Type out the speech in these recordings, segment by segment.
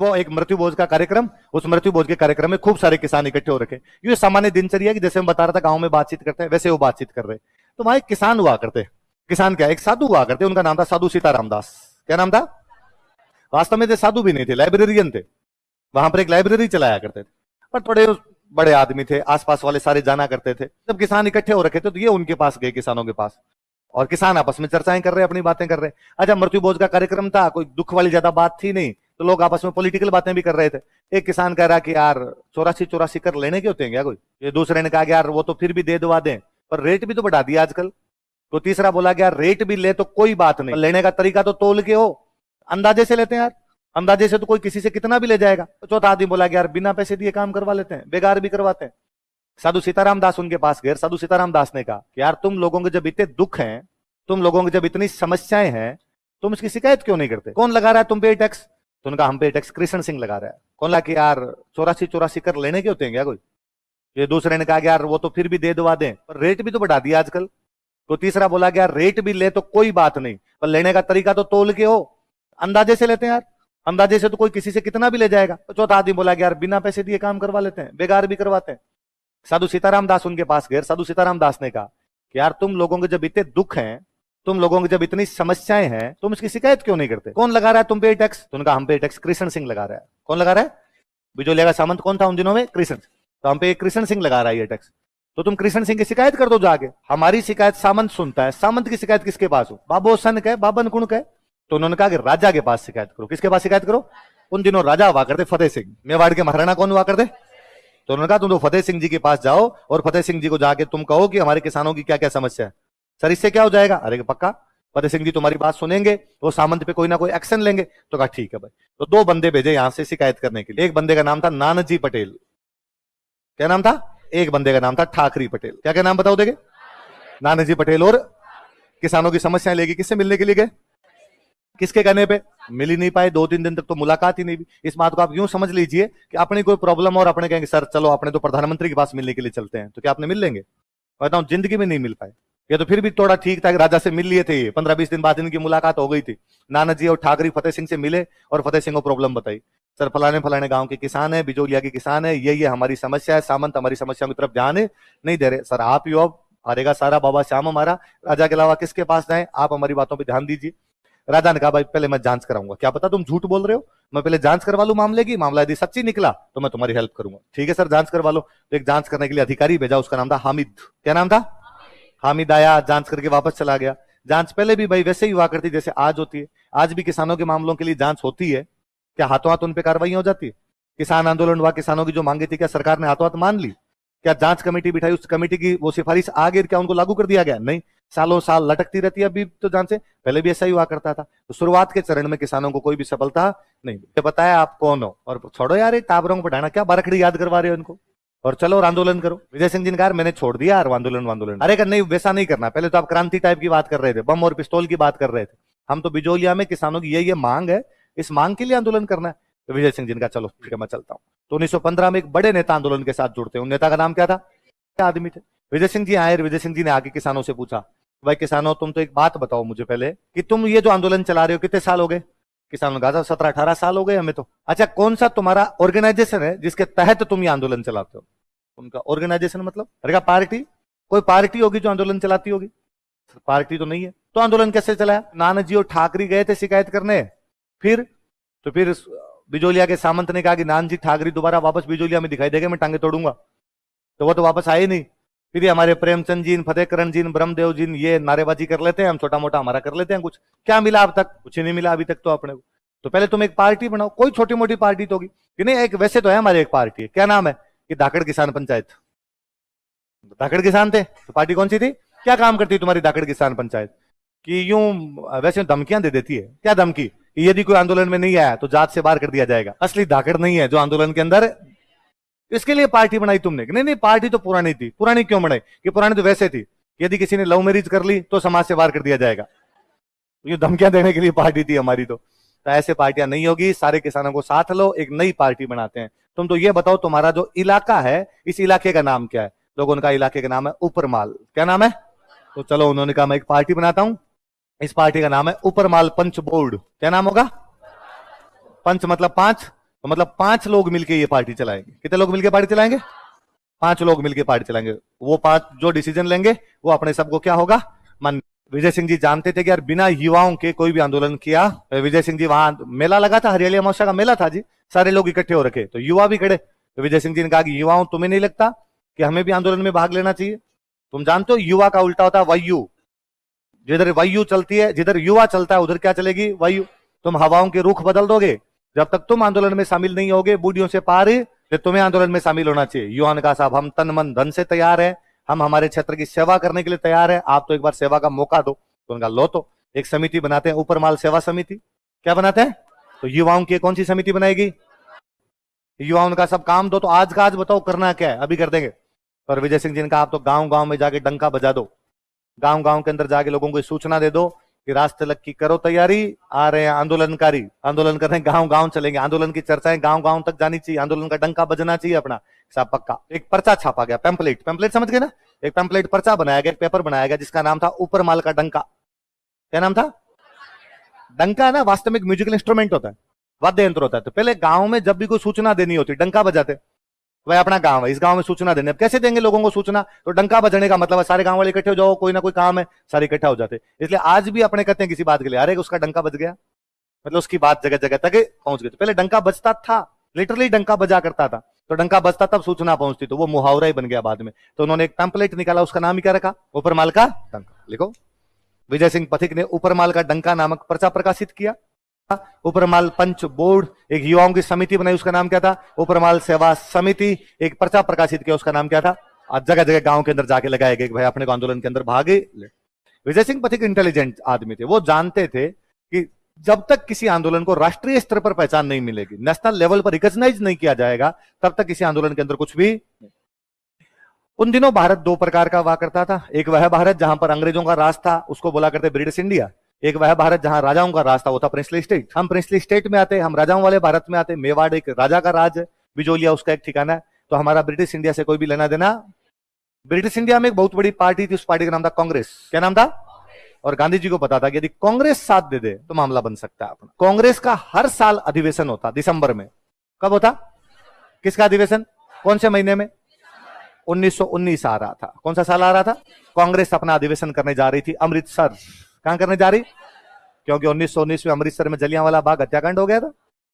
वो एक मृत्यु भोज का कार्यक्रम, उस मृत्यु भोज के कार्यक्रम में खूब सारे किसान इकट्ठे हो रखे। ये सामान्य दिनचर्या की, जैसे हम बता रहा था गांव में बातचीत करते हैं वैसे वो बातचीत कर रहे। तो वहां एक किसान हुआ करते, किसान क्या, एक साधु हुआ करते, उनका नाम था साधु सीताराम दास। क्या नाम था? वास्तव में थे साधु भी नहीं थे, लाइब्रेरियन थे। वहां पर एक लाइब्रेरी चलाया करते थे, पर थोड़े बड़े आदमी थे, आसपास वाले सारे जाना करते थे। जब किसान इकट्ठे हो रखे थे तो ये उनके पास गए, किसानों के पास, और किसान आपस में चर्चाएं कर रहे, अपनी बातें कर रहे। अच्छा, मृत्यु भोज का कार्यक्रम था, कोई दुख वाली ज्यादा बात थी नहीं, तो लोग आपस में पॉलिटिकल बातें भी कर रहे थे। एक किसान कह रहा कि यार 84 कर लेने के होते हैं क्या कोई? ये दूसरे ने कहा कि यार वो तो फिर भी दे दवा दें, पर रेट भी तो बढ़ा दिया आजकल। तो तीसरा बोला कि यार रेट भी ले तो कोई बात नहीं, लेने का तरीका तो तोल के हो, अंदाजे से लेते हैं यार, अंदाजे से तो कोई किसी से कितना भी ले जाएगा। तो चौथा आदमी बोला कि यार बिना पैसे दिए काम करवा लेते हैं, बेकार भी करवाते हैं। साधु सीताराम दास उनके पास गए। साधु सीताराम दास ने कहा कि यार तुम लोगों के जब इतने दुख हैं, तुम लोगों की जब इतनी समस्याएं हैं, तुम इसकी शिकायत क्यों नहीं करते? कौन लगा रहा है तुम पे टैक्स? तो उनका हम पे टैक्स कृष्ण सिंह लगा रहा है। कौन लगा कि यार 84 कर लेने के होते हैं क्या कोई? ये दूसरे ने कहा कि यार वो तो फिर भी दे दवा दें, पर रेट भी तो बढ़ा दिया आजकल। तो तीसरा बोला कि यार रेट भी ले तो कोई बात नहीं, पर लेने का तरीका तो तोल के हो, अंदाजे से लेते हैं यार, अंदाजे से तो कोई किसी से कितना भी ले जाएगा। तो चौथा आदमी बोला कि यार बिना पैसे दिए काम करवा लेते हैं, बेकार भी करवाते हैं। साधु सीताराम दास उनके पास गए। साधु सीताराम दास ने कहा कि यार तुम लोगों के जब इतने दुख हैं, तुम लोगों की जब इतनी समस्याएं हैं, तुम इसकी शिकायत क्यों नहीं करते? कौन लगा रहा है तुम पे टैक्स? तो उनका हम पे टैक्स कृष्ण सिंह लगा रहा है। कौन लगा रहा है? बिजोलिया का सामंत कौन था उन दिनों में? कृष्ण। तो हम पे कृष्ण सिंह लगा रहा है ये टैक्स, तो तुम कृष्ण सिंह की शिकायत कर दो जाके। हमारी शिकायत सामंत सुनता है, सामंत की शिकायत किसके पास हो? बाबो सन कहे, बाबन कुण कहे। तो उन्होंने कहा कि राजा के पास शिकायत करो। किसके पास शिकायत करो? उन दिनों राजा हुआ करते फतेह सिंह, मेवाड़ के महाराणा कौन हुआ करते? तो उन्होंने कहा तुम तो फतेह सिंह जी के पास जाओ और फतेह सिंह जी को जाके तुम कहो कि हमारे किसानों की क्या क्या समस्या है। सर इससे क्या हो जाएगा? अरे पक्का, फतेह सिंह जी तुम्हारी बात सुनेंगे, वो सामंत पे कोई ना कोई एक्शन लेंगे। तो कहा ठीक है भाई। तो दो बंदे भेजे यहां से शिकायत करने के लिए। एक बंदे का नाम था नानाजी पटेल। क्या नाम था? एक बंदे का नाम था ठाकरी पटेल। क्या क्या नाम बताओ देंगे? नानाजी पटेल। और किसानों की समस्याएं लेके किससे मिलने के लिए गए? किसके कहने पे? मिल ही नहीं पाए, 2-3 दिन तक तो मुलाकात ही नहीं हुई। इस बात को आप यूं समझ लीजिए कि अपनी कोई प्रॉब्लम और अपने कहेंगे सर चलो अपने तो प्रधानमंत्री के पास मिलने के लिए चलते हैं, तो क्या आपने मिल लेंगे? बताऊं, जिंदगी में नहीं मिल पाए। ये तो फिर भी थोड़ा ठीक था कि राजा से मिल लिए थे, 15-20 दिन बाद इनकी मुलाकात हो गई थी। नाना जी और ठाकरी फतेह सिंह से मिले और फतेह सिंह को प्रॉब्लम बताई। सर फलाने फलाने गांव के किसान है, बिजोलिया के किसान है, ये हमारी समस्या है, सामंत हमारी समस्या की तरफ ध्यान नहीं दे रहे। सर आप ही अब हारेगा सारा बाबा श्याम हमारा, राजा के अलावा किसके पास जाए? आप हमारी बातों पर ध्यान दीजिए। राजा ने कहा भाई पहले मैं जांच कराऊंगा, क्या पता तुम झूठ बोल रहे हो, मैं पहले जांच करवा लूं मामले की, मामला यदि सच्ची निकला तो मैं तुम्हारी हेल्प करूंगा। ठीक है सर जांच करवा लो। तो एक जांच करने के लिए अधिकारी भेजा, उसका नाम था हामिद। क्या नाम था? हामिद आया, जांच करके वापस चला गया। जांच पहले भी भाई वैसे ही हुआ करती जैसे आज होती है। आज भी किसानों के मामलों के लिए जांच होती है। क्या हाथों हाथ उन पे कार्रवाई हो जाती है? किसान आंदोलन हुआ, किसानों की जो मांगे थी क्या सरकार ने हाथों हाथ मान ली? क्या जांच कमेटी बिठाई, उस कमेटी की वो सिफारिश आ गई, क्या उनको लागू कर दिया गया? नहीं, सालों साल लटकती रहती है। अभी तो जांच से पहले भी ऐसा ही हुआ करता था। तो शुरुआत के चरण में किसानों को कोई भी सफलता नहीं। बताया आप कौन हो, और छोड़ो यार टाबरों को बढ़ाना, क्या बारखड़ी याद करवा रहे हो उनको, और चलो और आंदोलन करो। विजय सिंह जी ने कहा मैंने छोड़ दिया यार आंदोलन। अरे नहीं वैसा नहीं करना, पहले तो आप क्रांति टाइप की बात कर रहे थे, बम और पिस्तौल की बात कर रहे थे। हम तो बिजोलिया में किसानों की ये मांग है, इस मांग के लिए आंदोलन करना है। तो विजय सिंह जी ने कहा चलो ठीक है मैं चलता हूं। तो 1915 में एक बड़े नेता आंदोलन के साथ जुड़ते हैं। उन नेता का नाम क्या था? क्या आदमी थे? विजय सिंह जी आए। विजय सिंह जी ने आके किसानों से पूछा भाई किसानों तुम तो एक बात बताओ मुझे पहले कि तुम ये जो आंदोलन चला रहे हो कितने साल हो गए? किसानों ने कहा 17-18 साल हो गए हमें तो। अच्छा कौन सा तुम्हारा ऑर्गेनाइजेशन है जिसके तहत तुम ये आंदोलन चलाते हो? उनका ऑर्गेनाइजेशन मतलब? अरे पार्टी, कोई पार्टी होगी जो आंदोलन चलाती होगी, पार्टी तो नहीं है। तो आंदोलन कैसे चलाया? नाना जी और ठाकरी गए थे शिकायत करने। फिर बिजोलिया के सामंत ने कहा कि नान जी ठाकरी दोबारा वापस बिजोलिया में दिखाई देगा मैं टांगे तोड़ूंगा। तो वो तो वापस आए नहीं। फिर हमारे प्रेमचंद जी, फतेहकरण जी, ब्रह्मदेव जी ये नारेबाजी कर लेते हैं, हम छोटा मोटा हमारा कर लेते हैं। कुछ क्या मिला अब तक? कुछ नहीं मिला अभी तक तो अपने को। तो पहले तुम एक पार्टी बनाओ, कोई छोटी मोटी पार्टी तो होगी कि नहीं। एक वैसे तो है हमारी एक पार्टी है, क्या नाम है कि धाकड़ किसान पंचायत। धाकड़ किसान थे तो पार्टी कौन सी थी? क्या काम करती है तुम्हारी धाकड़ किसान पंचायत? कि यूं वैसे धमकियां दे देती है। क्या धमकी? कि यदि कोई आंदोलन में नहीं आया तो जात से बाहर कर दिया जाएगा। असली धाकड़ नहीं है जो आंदोलन के अंदर, इसके लिए पार्टी बनाई तुमने? नहीं पार्टी तो पुरानी थी। पुरानी क्यों बनाई? कि पुरानी तो वैसे थी, यदि किसी ने लव मैरिज कर ली तो समाज से बाहर कर दिया जाएगा। ये धमकियां देने के लिए पार्टी थी हमारी। तो ऐसे पार्टियां नहीं होगी, सारे किसानों को साथ लो, एक नई पार्टी बनाते हैं। तुम तो ये बताओ तुम्हारा जो इलाका है इस इलाके का नाम क्या है? लोगों का इलाके का नाम है उपरमाल। क्या नाम है? तो चलो उन्होंने कहा मैं एक पार्टी बनाता हूं, इस पार्टी का नाम है उपरमाल पंच बोर्ड। क्या नाम होगा? पंच मतलब 5, तो मतलब 5 लोग मिलके ये पार्टी चलाएंगे। कितने लोग मिलके पार्टी चलाएंगे? 5 लोग मिलके पार्टी चलाएंगे। वो 5 जो डिसीजन लेंगे वो अपने सबको क्या होगा, मान। विजय सिंह जी जानते थे कि यार बिना युवाओं के कोई भी आंदोलन किया। विजय सिंह जी वहां मेला लगा था, हरियाली अमावस्या का मेला था जी, सारे लोग इकट्ठे हो रखे, तो युवा भी खड़े। तो विजय सिंह जी ने कहा कि युवाओं, तुम्हें नहीं लगता कि हमें भी आंदोलन में भाग लेना चाहिए? तुम जानते हो युवा का उल्टा होता है वायु। जिधर वायु चलती है, जिधर युवा चलता है उधर क्या चलेगी? वायु। तुम हवाओं के रुख बदल दोगे। जब तक तुम आंदोलन में शामिल नहीं होगे बूढ़ियों से पार, तो तुम्हें आंदोलन में शामिल होना चाहिए। युवा ने कहा साहब हम तन मन धन से तैयार है, हम हमारे क्षेत्र की सेवा करने के लिए तैयार है, आप तो एक बार सेवा का मौका दो। तो उनका लो, तो एक समिति बनाते हैं, ऊपर माल सेवा समिति। क्या बनाते हैं? तो युवाओं की कौन सी समिति बनाएगी? युवाओं का सब काम दो, तो आज का आज बताओ करना क्या है, अभी कर देंगे। पर विजय सिंह जी ने कहा आप तो गांव गांव में जाके डंका बजा दो, गांव गांव के अंदर जाके लोगों को सूचना दे दो कि रास्ते लग की करो तैयारी, आ रहे हैं आंदोलनकारी, आंदोलन कर रहे हैं, गांव गांव चलेंगे, आंदोलन की चर्चाएं गांव गांव तक जानी चाहिए, आंदोलन का डंका बजना चाहिए अपना। साहब पक्का। एक पर्चा छापा गया, पैम्पलेट, पैम्पलेट समझ गए ना? एक पैम्पलेट पर्चा बनाया गया, एक पेपर बनाया गया जिसका नाम था ऊपर माल का डंका। क्या नाम था? डंका है ना, वास्तव में एक म्यूजिकल इंस्ट्रूमेंट होता है, वाद्य यंत्र होता है। तो पहले गांव में जब भी कोई सूचना देनी होती डंका बजाते, भाई अपना गांव है, इस गांव में सूचना देने। अब कैसे देंगे लोगों को सूचना? तो डंका बजने का मतलब है सारे गांव वाले इकट्ठे हो जाओ, कोई ना कोई काम है, सारे इकट्ठा हो जाते। इसलिए आज भी अपने कहते हैं किसी बात के लिए, अरे उसका डंका बज गया, मतलब उसकी बात जगह जगह तक पहुंच गई। तो पहले डंका बजता था, लिटरली डंका बजा करता था, तो डंका बजता तब सूचना पहुंचती, तो वो मुहावरा ही बन गया बाद में। तो उन्होंने एक पैम्पलेट निकाला, उसका नाम ही क्या रखा? ऊपर माल का डंका। लिखो, विजय सिंह पथिक ने ऊपर माल का डंका नामक पर्चा प्रकाशित किया। ऊपरमाल पंच बोर्ड एक युवाओं की समिति बनाई, उसका नाम क्या था? ऊपरमाल सेवा समिति। एक पर्चा प्रकाशित किया, उसका नाम क्या था? आज जगह जगह गांव के अंदर जाके लगाए गए कि भाई अपने को आंदोलन के अंदर भाग ले। विजय सिंह पथिक इंटेलिजेंट आदमी थे, वो जानते थे कि जब तक किसी आंदोलन को राष्ट्रीय स्तर पर पहचान नहीं मिलेगी, नेशनल लेवल पर रिकॉग्नाइज नहीं किया जाएगा, तब तक किसी आंदोलन के अंदर कुछ भी। उन दिनों भारत 2 प्रकार का हुआ करता था। एक वह भारत जहां पर अंग्रेजों का राज था, उसको बोला करते ब्रिटिश इंडिया। एक वह भारत जहां राजाओं का राज था, वो था प्रिंसली स्टेट। हम प्रिंसली स्टेट में आते, हम राजाओं वाले भारत में आते। मेवाड़ एक राजा का राज है, बिजोलिया उसका एक ठिकाना है। तो हमारा ब्रिटिश इंडिया से कोई भी लेना देना। ब्रिटिश इंडिया में एक बहुत बड़ी पार्टी थी, उस पार्टी का नाम था कांग्रेस। क्या नाम था? और गांधी जी को पता था कि यदि कांग्रेस साथ दे दे तो मामला बन सकता है अपना। कांग्रेस का हर साल अधिवेशन होता दिसंबर में। कब होता? किसका अधिवेशन? कौन से महीने में? 1919 आ रहा था। कौन सा साल आ रहा था? कांग्रेस अपना अधिवेशन करने जा रही थी अमृतसर। कहां करने जा रही? क्योंकि 1919 में अमृतसर में जलियांवाला बाग हत्याकांड हो गया था।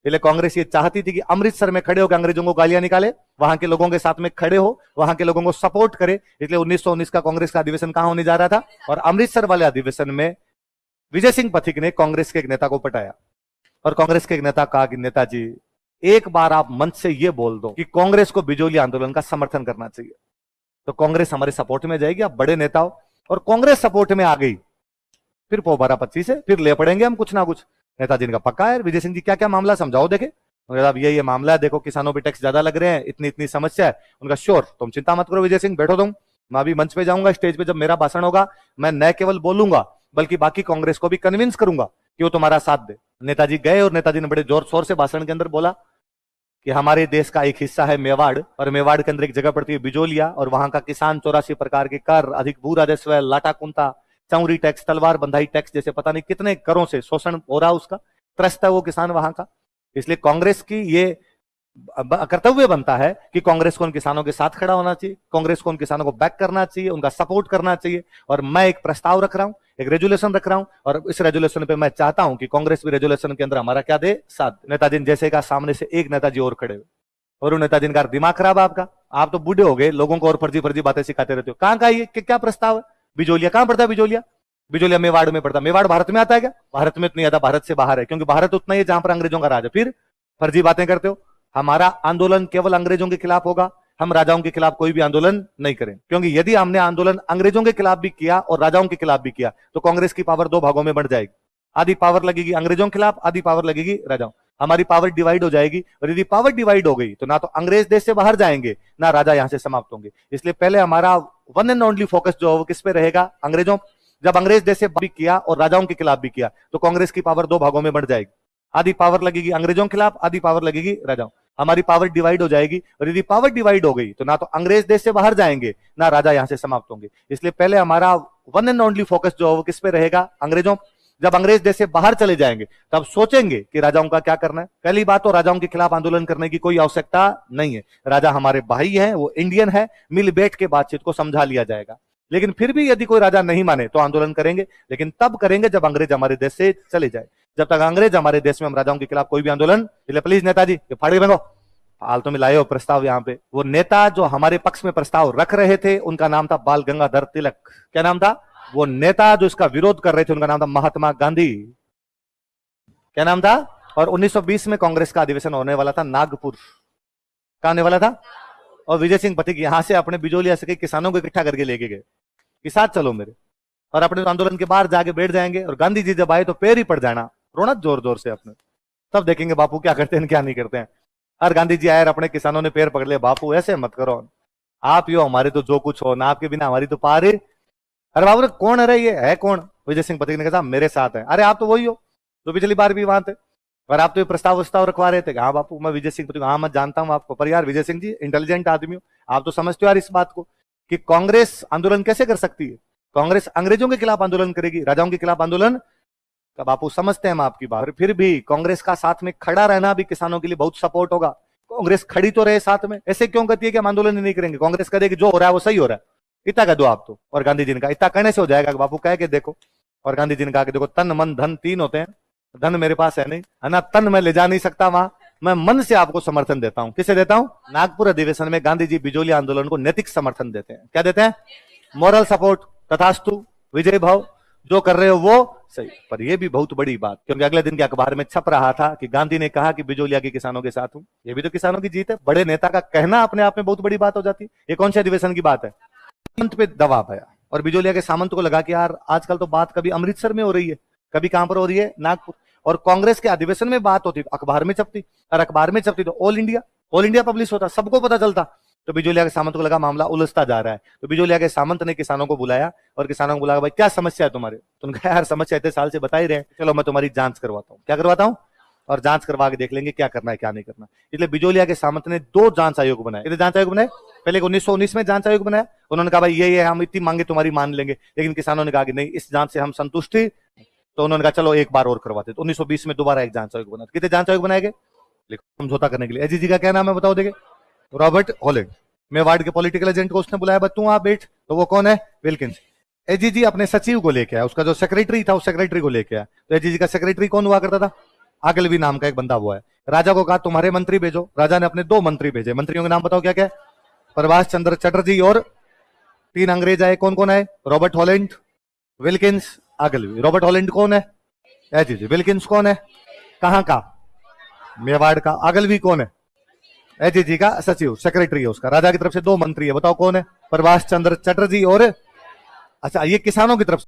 इसलिए कांग्रेस ये चाहती थी कि अमृतसर में खड़े होकर अंग्रेजों को गालियां निकाले, वहां के लोगों के साथ में खड़े हो, वहां के लोगों को सपोर्ट करे। इसलिए 1919 का कांग्रेस का अधिवेशन कहां होने जा रहा था? और अमृतसर वाले अधिवेशन में विजय सिंह पथिक ने कांग्रेस के एक नेता को पटाया, और कांग्रेस के एक नेता कहा कि नेताजी एक बार आप मंच से ये बोल दो कि कांग्रेस को बिजोली आंदोलन का समर्थन करना चाहिए, तो कांग्रेस हमारे सपोर्ट में जाएगी। आप बड़े नेता हो। और कांग्रेस सपोर्ट में आ गई, फिर पोबारा 25 है, फिर ले पड़ेंगे हम कुछ ना कुछ। नेताजी का पक्का है। विजय सिंह जी क्या क्या मामला समझाओ देखे। अब ये मामला है, देखो किसानों पे टैक्स ज्यादा लग रहे हैं, इतनी इतनी समस्या है। उनका श्योर, तुम चिंता मत करो विजय सिंह, बैठो तुम, मैं अभी मंच पे जाऊंगा, स्टेज पे जब मेरा भाषण होगा मैं न केवल बोलूंगा बल्कि बाकी कांग्रेस को भी कन्विंस करूंगा कि वो तुम्हारा साथ दे। नेताजी गए और नेताजी ने बड़े जोर शोर से भाषण के अंदर बोला कि हमारे देश का एक हिस्सा है मेवाड़, और मेवाड़ के अंदर एक जगह पड़ती है बिजोलिया, और वहां का किसान 84 प्रकार के कर, अधिक भू राजस्व, लाटा कुंता, चौरी टैक्स, तलवार बंधाई टैक्स जैसे पता नहीं कितने करों से शोषण हो रहा, उसका त्रस्त है वो किसान वहां का। इसलिए कांग्रेस की ये कर्तव्य बनता है कि कांग्रेस को उन किसानों के साथ खड़ा होना चाहिए, कांग्रेस को उन किसानों को बैक करना चाहिए, उनका सपोर्ट करना चाहिए। और मैं एक प्रस्ताव रख रहा हूं, एक रेजुलेशन रख रहा हूं, और इस रेजुलेशन पे मैं चाहता हूं कि कांग्रेस भी रेजुलेशन के अंदर हमारा क्या दे? साथ। नेताजी जैसे का सामने से एक नेताजी और खड़े हुए, और नेताजी का दिमाग खराब है आपका, आप तो बूढ़े हो गए, लोगों को और फर्जी फर्जी बातें सिखाते रहते हो। कहां का ये क्या प्रस्ताव है? बिजोलिया कहां पड़ता है? बिजोलिया, बिजोलिया मेवाड़ में पड़ता है। मेवाड़ भारत में आता है क्या? भारत में इतनी ज्यादा, भारत से बाहर है, क्योंकि भारत उतना ही है जहां पर अंग्रेजों का राज है। फिर फर्जी बातें करते हो। हमारा आंदोलन केवल अंग्रेजों के खिलाफ होगा, हम राजाओं के खिलाफ कोई भी आंदोलन नहीं करें, क्योंकि यदि हमने आंदोलन अंग्रेजों के खिलाफ भी किया और राजाओं के खिलाफ भी किया तो कांग्रेस की पावर 2 भागों में बढ़ जाएगी। आधी पावर लगेगी अंग्रेजों के खिलाफ, आधी पावर लगेगी राजाओं। हमारी पावर डिवाइड हो जाएगी, और यदि पावर डिवाइड हो गई तो ना तो अंग्रेज देश से बाहर जाएंगे, ना राजा यहां से समाप्त होंगे। इसलिए पहले हमारा वन एंड ओनली फोकस जो है वो किस पे रहेगा? अंग्रेजों। जब अंग्रेज देश से भी किया और राजाओं के खिलाफ भी किया तो कांग्रेस की पावर 2 भागों में बढ़ जाएगी। आधी पावर लगेगी अंग्रेजों के खिलाफ, आधी पावर लगेगी राजाओं। हमारी पावर डिवाइड हो जाएगी, और यदि पावर डिवाइड हो गई तो ना तो अंग्रेज देश से बाहर जाएंगे, ना राजा यहां से समाप्त होंगे। इसलिए पहले हमारा वन एंड ओनली फोकस जो है वो किस पे रहेगा? अंग्रेजों। जब अंग्रेज देश से बाहर चले जाएंगे तब सोचेंगे कि राजाओं का क्या करना है। पहली बात तो राजाओं के खिलाफ आंदोलन करने की कोई आवश्यकता नहीं है। राजा हमारे भाई हैं, वो इंडियन है, मिल बैठ के बातचीत को समझा लिया जाएगा। लेकिन फिर भी यदि कोई राजा नहीं माने तो आंदोलन करेंगे, लेकिन तब करेंगे जब अंग्रेज हमारे देश से चले जाए। जब तक अंग्रेज हमारे देश में हम राजाओं के खिलाफ कोई भी आंदोलन, प्लीज नेताजी फाड़ी बंगो हाल में लाए हो प्रस्ताव यहाँ पे। वो नेता जो हमारे पक्ष में प्रस्ताव रख रहे थे उनका नाम था बाल गंगाधर तिलक। क्या नाम था? वो नेता जो इसका विरोध कर रहे थे उनका नाम था महात्मा गांधी। क्या नाम था? और 1920 में कांग्रेस का अधिवेशन होने वाला था नागपुर। कहां होने वाला था? और विजय सिंह पथिक यहां से अपने बिजोलिया से किसानों को इकट्ठा करके लेके गए कि साथ चलो मेरे, और अपने आंदोलन के बाहर जाके बैठ जाएंगे और गांधी जी जब आए तो पैर ही पड़ जाना, रोना जोर जोर से अपने। तब देखेंगे बापू क्या करते हैं क्या नहीं करते हैं। और गांधी जी आए, अपने किसानों ने पैर पकड़ लिया, बापू ऐसे मत करो, आप यो हमारे तो जो कुछ हो ना, आपके बिना हमारी तो पार। अरे बाबू कौन है ये है कौन? विजय सिंह पथिक ने कहा मेरे साथ है। अरे आप तो वही हो तो पिछली बार भी वहां थे और आप तो ये प्रस्ताव रखवा रहे थे। हाँ बापू मैं विजय सिंह पथिक, हाँ मैं जानता हूँ आपको, पर यार विजय सिंह जी इंटेलिजेंट आदमी हो, आप तो समझते हो यार इस बात को कि कांग्रेस आंदोलन कैसे कर सकती है। कांग्रेस अंग्रेजों के खिलाफ आंदोलन करेगी, राजाओं के खिलाफ आंदोलन का। बापू समझते हैं हम आपकी बात, फिर भी कांग्रेस का साथ में खड़ा रहना भी किसानों के लिए बहुत सपोर्ट होगा। कांग्रेस खड़ी तो रहे साथ में, ऐसे क्यों कहती है कि हम आंदोलन नहीं करेंगे। कांग्रेस कहेगी जो हो रहा है वो सही हो रहा है, इतना कह दो आप तो। और गांधी जी ने कहा इतना कहने से हो जाएगा बापू, कह के देखो। और गांधी जी ने कहा कि देखो तन मन धन तीन होते हैं, धन मेरे पास है नहीं है ना, तन मैं ले जा नहीं सकता वहां, मैं मन से आपको समर्थन देता हूं। किसे देता हूं? नागपुर अधिवेशन में गांधी जी बिजोलिया आंदोलन को नैतिक समर्थन देते हैं। क्या देते हैं? मॉरल सपोर्ट, तथास्तु, विजय भाव, जो कर रहे हो वो सही। पर यह भी बहुत बड़ी बात, क्योंकि अगले दिन के अखबार में छप रहा था कि गांधी ने कहा कि बिजोलिया के किसानों के साथ हूं। ये भी तो किसानों की जीत है। बड़े नेता का कहना अपने आप में बहुत बड़ी बात हो जाती है। ये कौन से अधिवेशन की बात है? सामंत पे दबाव आया और बिजोलिया के सामंत को लगा कि यार आजकल तो बात कभी अमृतसर में हो रही है, कभी कहां पर हो रही है? नागपुर। और कांग्रेस के अधिवेशन में बात होती, अखबार में छपती, और अखबार में छपती तो ऑल इंडिया पब्लिश होता, सबको पता चलता। तो बिजोलिया के सामंत को लगा मामला उलझता जा रहा है। तो बिजोलिया के सामंत ने किसानों को बुलाया और किसानों को बुलाया, भाई क्या समस्या है तुम्हारे? तो उन्होंने कहा यार समस्या इतने साल से बता ही रहे हैं, चलो मैं तुम्हारी जांच करवाता हूँ। क्या करवाता हूँ? और जांच करवा के देख लेंगे क्या करना है क्या नहीं करना। इसलिए बिजोलिया के सामंत ने 2 जांच आयोग बनाए। इतने जांच आयोग बनाए, पहले 1919 में जांच आयोग बनाया। उन्होंने कहा भाई ये हम इतनी मांगे तुम्हारी मान लेंगे, लेकिन किसानों ने कहा कि नहीं इस जांच से हम संतुष्टि। तो उन्होंने कहा चलो एक बार और करवाते। तो 1920 में दोबारा एक जांच आयोग बना। कितने जांच आयोग बनाए गए? समझौता करने के लिए। एजी जी का क्या नाम है बताओ? देखे रॉबर्ट हॉलैंड। मेवाड़ के पॉलिटिकल एजेंट को उसने बुलाया, तू आप बैठ। तो वो कौन है? विल्किंस। एजी जी अपने सचिव को लेके आया, उसका जो सेक्रेटरी था उस सेक्रेटरी को लेके आया। तो एजी जी का सेक्रेटरी कौन हुआ करता था? आगलवी नाम का एक बंदा हुआ है। राजा को कहा तुम्हारे मंत्री भेजो। राजा ने अपने 2 मंत्री भेजे। मंत्रियों के नाम बताओ क्या क्या? प्रभाष चंद्र चटर्जी और 3 अंग्रेज आए। कौन कौन आए? रॉबर्ट हॉलैंड, विल्किंस, आगलवी। रॉबर्ट हॉलैंड कौन है? एजी जी। विल्किंस कौन है? कहां का? मेवाड़ का। आगलवी कौन है? एजी जी का सचिव, सेक्रेटरी है उसका। राजा की तरफ से 2 मंत्री है, बताओ कौन है? प्रभाष चंद्र चटर्जी और अच्छा ये किसानों की तरफ से